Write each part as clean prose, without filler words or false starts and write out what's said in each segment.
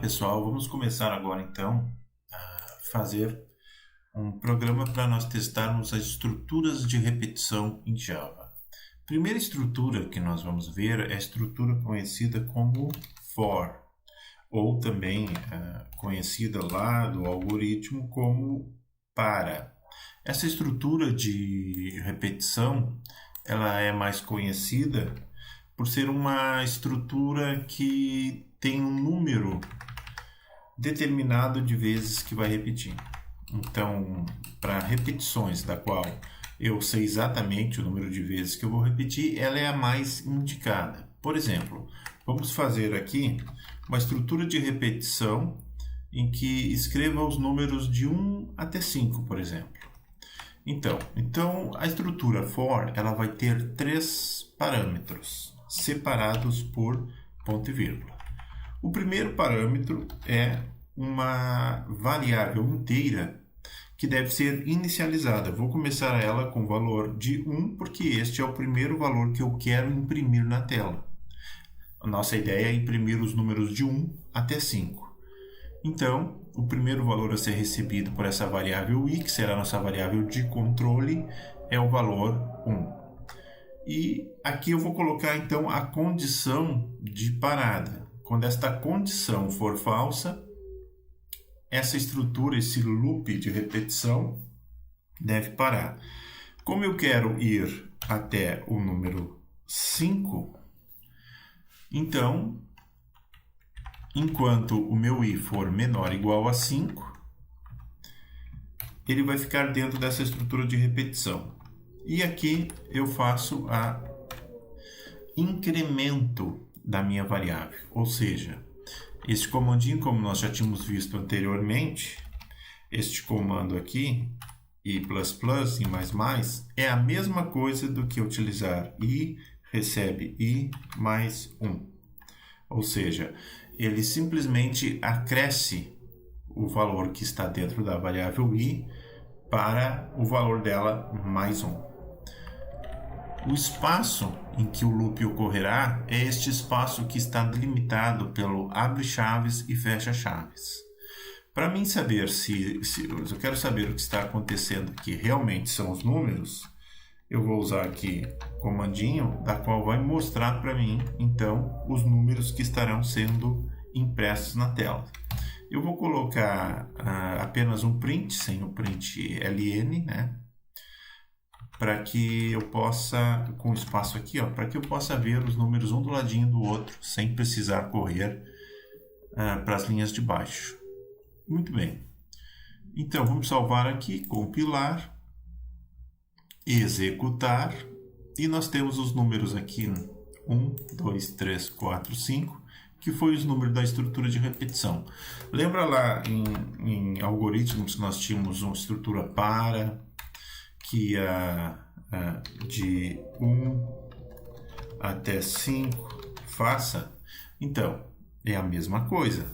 pessoal, vamos começar agora então a fazer um programa para nós testarmos as estruturas de repetição em Java. A primeira estrutura que nós vamos ver é a estrutura conhecida como for, ou também conhecida lá do algoritmo como para. Essa estrutura de repetição ela é mais conhecida por ser uma estrutura que tem um número determinado de vezes que vai repetir. Então, para repetições da qual eu sei exatamente o número de vezes que eu vou repetir, ela é a mais indicada. Por exemplo, vamos fazer aqui uma estrutura de repetição em que escreva os números de 1 até 5, por exemplo. Então a estrutura for ela vai ter 3 parâmetros separados por ponto e vírgula. O primeiro parâmetro é uma variável inteira que deve ser inicializada. Vou começar ela com o valor de 1, porque este é o primeiro valor que eu quero imprimir na tela. A nossa ideia é imprimir os números de 1 até 5. Então, o primeiro valor a ser recebido por essa variável i, que será a nossa variável de controle, é o valor 1. E aqui eu vou colocar então a condição de parada. Quando esta condição for falsa, essa estrutura, esse loop de repetição, deve parar. Como eu quero ir até o número 5, então, enquanto o meu i for menor ou igual a 5, ele vai ficar dentro dessa estrutura de repetição. E aqui eu faço a incremento da minha variável, ou seja, este comandinho, como nós já tínhamos visto anteriormente, este comando aqui, i++ e mais, é a mesma coisa do que utilizar i recebe i mais 1. Ou seja, ele simplesmente acresce o valor que está dentro da variável i para o valor dela mais 1. O espaço em que o loop ocorrerá é este espaço que está delimitado pelo abre chaves e fecha chaves. Para mim saber se eu quero saber o que está acontecendo aqui realmente são os números, eu vou usar aqui o comandinho da qual vai mostrar para mim então os números que estarão sendo impressos na tela. Eu vou colocar apenas um print, sem o print ln, né? Para que eu possa, com espaço aqui, para que eu possa ver os números um do ladinho do outro, sem precisar correr para as linhas de baixo. Muito bem. Então, vamos salvar aqui, compilar, executar, e nós temos os números aqui, 1, 2, 3, 4, 5, que foi os números da estrutura de repetição. Lembra lá em algoritmos que nós tínhamos uma estrutura para, que ia de 1 até 5 faça? Então, é a mesma coisa.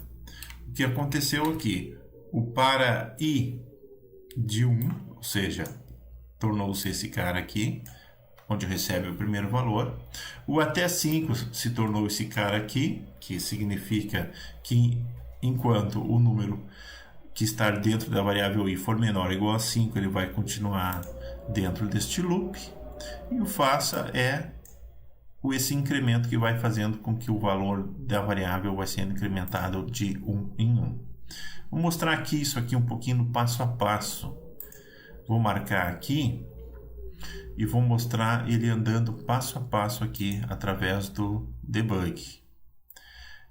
O que aconteceu aqui? O para i de 1, ou seja, tornou-se esse cara aqui, onde recebe o primeiro valor. O até 5 se tornou esse cara aqui, que significa que enquanto o número que está dentro da variável i for menor ou igual a 5, ele vai continuar dentro deste loop. E o faça é esse incremento que vai fazendo com que o valor da variável vai sendo incrementado de 1 em 1. Vou mostrar aqui isso aqui um pouquinho no passo a passo. Vou marcar aqui e vou mostrar ele andando passo a passo aqui através do debug.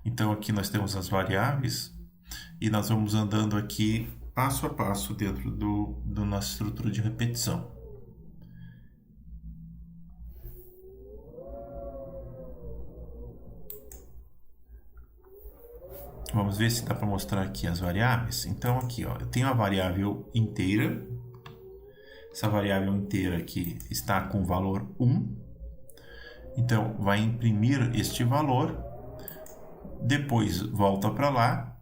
Então aqui nós temos as variáveis e nós vamos andando aqui passo a passo dentro do nossa estrutura de repetição. Vamos ver se dá para mostrar aqui as variáveis. Então aqui, eu tenho a variável inteira. Essa variável inteira aqui está com o valor 1. Então vai imprimir este valor. Depois volta para lá.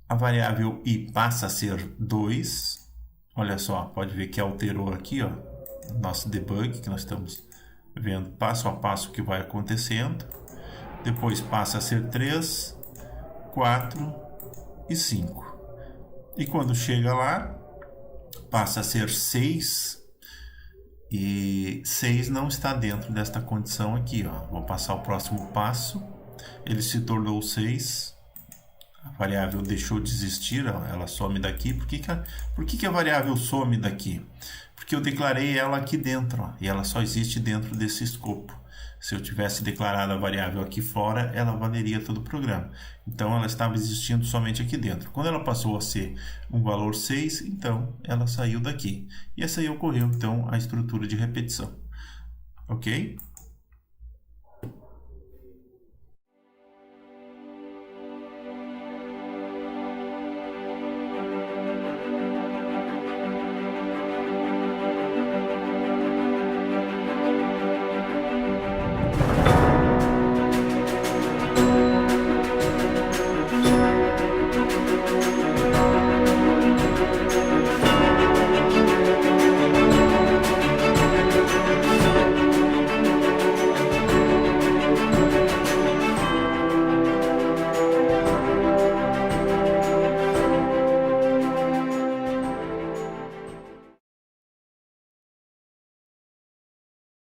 A variável i passa a ser 2. Olha só, pode ver que alterou aqui, nosso debug, que nós estamos vendo passo a passo o que vai acontecendo. Depois passa a ser 3, 4 e 5. E quando chega lá, passa a ser 6, e 6 não está dentro desta condição aqui, ó. Vou passar o próximo passo. Ele se tornou 6. A variável deixou de existir, ela some daqui. Por que a variável some daqui? Porque eu declarei ela aqui dentro, ó, e ela só existe dentro desse escopo. Se eu tivesse declarado a variável aqui fora, ela valeria todo o programa. Então, ela estava existindo somente aqui dentro. Quando ela passou a ser um valor 6, então, ela saiu daqui. E essa aí ocorreu, então, a estrutura de repetição. Ok?